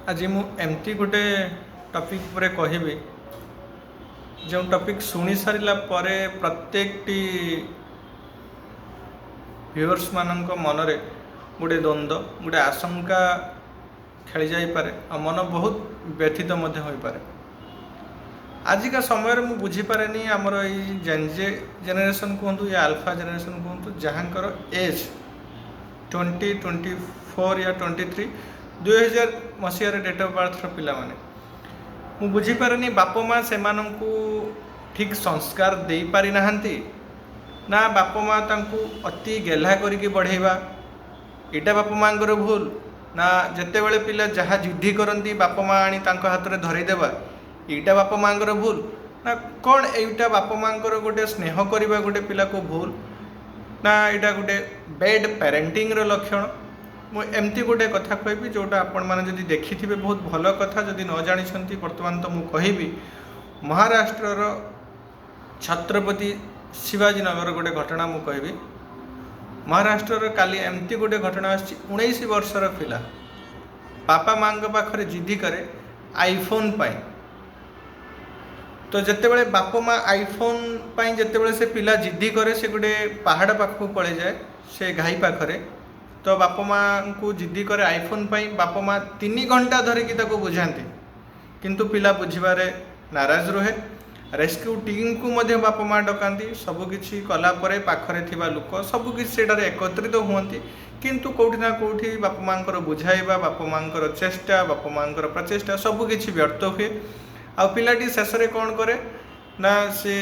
आज मु एमती गोटे टॉपिक पर कहबी जो टॉपिक शुणी सारा प्रत्येक व्यूअर्स मान मनरे गोटे द्वंद्व गोटे आशंका खेली जापे और मन बहुत व्यथित हो पारे। आजिका समय मुझे बुझीपारे आमर ये जेनजे जेनेरेशन कहतु या अल्फा जेनेरेशन कहतु जहाँकर एज 2024 या 23 2000 मसीहार डेट ऑफ बर्थ पिला माने मु बुझीपारे बाप माँ से ठीक संस्कार दे पारि नाहंती ना बाप माँ तांकु अति गेल्हा करके बढ़ेवा इटा बाप माँ भूल ना जिते बड़े पिला जहाँ जिद्दी करती बाप माँ आनी तांको हाथ में धरईदेवा यीटा बाप माँ भूल ना कौन एटा बाप माँ गोटे स्नेह करवा गोटे पिला को भूल ना यहाँ गोटे बैड पेरेंटिंग रो लक्षण। मुझे गोटे कथा कहबी जोटा आपण मैंने जदि देखि थे बहुत भल कथा जदि न जानी बर्तमान तो मुझे कहबी महाराष्ट्र छत्रपति शिवाजी नगर गोटे घटना मुझे कहबी। महाराष्ट्र काली एमती गोटे घटना आसी 19 वर्षर पिला बापा माँ पाखरे जिद्दी करे आईफोन पाई तो जितेबाला बाप माँ आईफोन पाई जितेबाला से पिला जिद्दी करे से गोटे पहाड़ पाखक पड़े जाए से घाई पाखरे तो बाप माँ को जिद्दी करे आईफोन पाई बाप माँ 3 घंटा धरिकी बुझाती किंतु पिला बुझीबारे नाराज रुहे। रेस्क्यू टीम को मध्य बाप माँ डकाती सबकि कलापर पाखरे थिबा लोक सबकि एकत्रित हुअंती किंतु कौटी ना कौटी बाप माँ बुझाइबा बाप माँ चेष्टा बाप माँ प्रचेषा सबकि व्यर्थ हुए। आ पिलाटी शेष में कौन करे ना से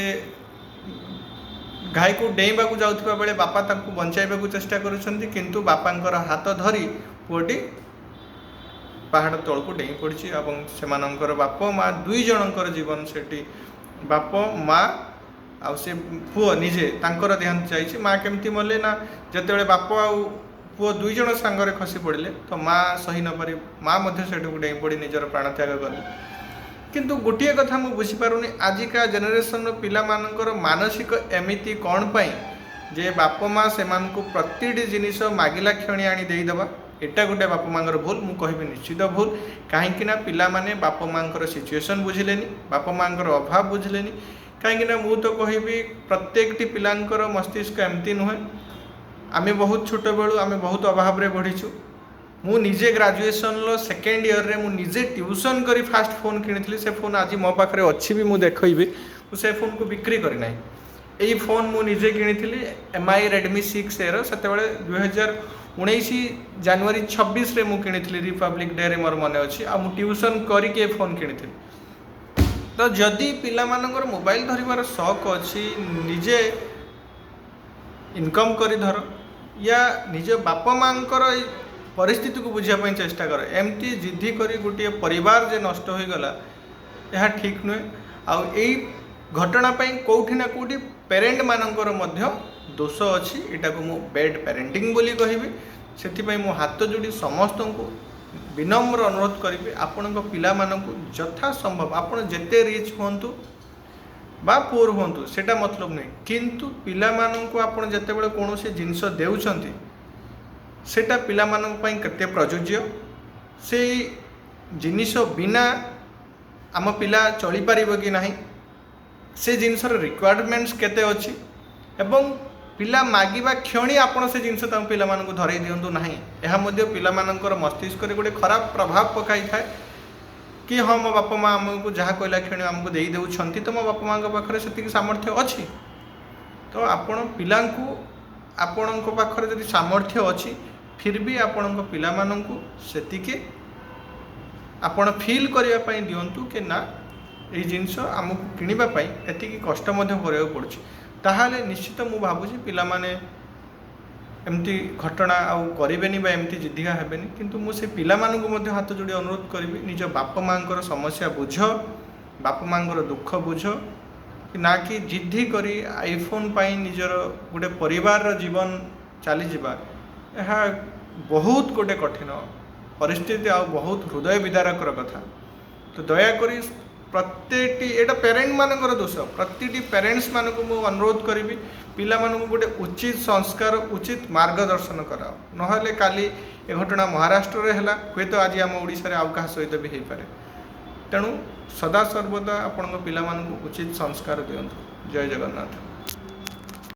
घाई को डेइबा को जाउथिबा बेले बापा तांको बंचाइबा को चेष्टा करुछंती किंतु बापांकर हाथ धरी पुओटी पहाड़ तल को डेई पड़ी और सेमानंकर बाप माँ 2 जनकर जीवन सेठी बाप माँ आ से पुओ निजे तांकर देहांत जाइए। माँ केमती मले ना जिते बाप आ पुओ 2 जन सांगरे खसी पड़े तो माँ सही न पारी माँ सेठू डेई पड़ी निजर प्राण त्याग कले किंतु गोटे कथा मुझे बुझीपारुनी आजिका जेनेरेशन पिला मानकर मानसिक एमिति कौन पाई जे बाप माँ से प्रति जिनिस मागिला क्षणी आनी देदेवा एटा गोटे बाप माँ भूल मु कहबी निश्चित भूल कहीं पिला माने बाप माँ सिचुएसन बुझिलेनी बाप माँ अभाव बुझिलेनी कहीं मु तो कहबी प्रत्येक पिलांकर मस्तिष्क एमती नुहे आमे बहुत छोट बेलू आमे बहुत अभाव रे बढ़ीचु। मु निजे ग्रेजुएशन लो सेकेंड ईयर रे मु निजे ट्यूशन करी फास्ट फोन किनी से फोन आज मो पाखरे अच्छी भी मु देखबी से फोन को बिक्री करी नाही एई फोन मु निजे किनी MI Redmi 6A से 2019 जनवरी 26 रे मु किनी रिपब्लिक डे रे मोर मन अच्छी आ मु ट्यूशन करके फोन किनी तो जदि पिला मानकर मोबाइल धरिबार शौक अच्छी निजे इनकम करी धर या निज बाप माँ परिस्थिति को बुझापी चेष्टा कर एमती जिद्दी करी गोटे परिवार जे नष्ट हो गला यह ठीक नुहे। आउ यही घटना कौटी ना कौटी पेरेंट मानकर मध्य दोष अच्छी एटा को मु बैड पेरेंटिंग बोली कहबी से मो हाथ जोड़ी समस्त को विनम्र अनुरोध करी आपण पिला मानकु यथा संभव आपण जेते रिच हुंतु बा पुअर हुंतु सेटा मतलब नहीं किंतु पिला मानकु आपण जेते बेले कोनोसी जिंस देउछंती सेटा पिला मानक पई केते प्रयोज्य से जिनिस बिना आम पिला चली पारिबो कि नाही से जिनसर रिक्वायरमेंट्स केते अछि एवं पिला मागिबा क्षणी आपण से जिनस ताम पिला मानक धरई दियंतु नाही एहा मध्ये पिला मानकर मस्तिष्क रे गोटे खराब प्रभाव पकाई थाए कि हाँ मो बापा माँ आमको जहाँ कहला क्षणी आमको दे देउछंती तो मो बापा माँ पाखरे सेतिक सामर्थ्य अछि तो आपण पिलांकु आपण पाखरे जदि सामर्थ्य अछि फिर भी आपण पिला मानंकु सेतिके आपण फील करिया पई दियंतु कि ना ए जिंस आमको किनिबा पई एतिकी कष्ट मध्ये करिया पड़छि ताहाले निश्चित मु भाबुछि पिला माने एमती घटना आउ करेनि एमती जिद्दिगा हेबेनि किंतु मु से पिला मानंकु मध्ये हाथ जोड़ी अनुरोध करिवि निज बाप माँ समस्या बुझ बाप माँ दुख बुझ कि ना कि जिद्दी करी आईफोन पाई निजर गोटे परिवार जीवन चली जावा यह बहुत गोटे कठिन परिस्थिति आ बहुत हृदय विदारकर कथा तो दयाकोरी प्रत्येकटी एटा पेरेंट मानकर दोष प्रति पेरेंट्स मानक मु अनुरोध करी पिला मानक गोटे उचित संस्कार उचित मार्गदर्शन कराओ नहले काली ए घटना महाराष्ट्र रे हला हुए तो आज आम ओडिशा रे आउ कहा सहित भी हो पारे तेणु सदा सर्वदा आपण पिला मानक उचित संस्कार दियंतु। जय जगन्नाथ।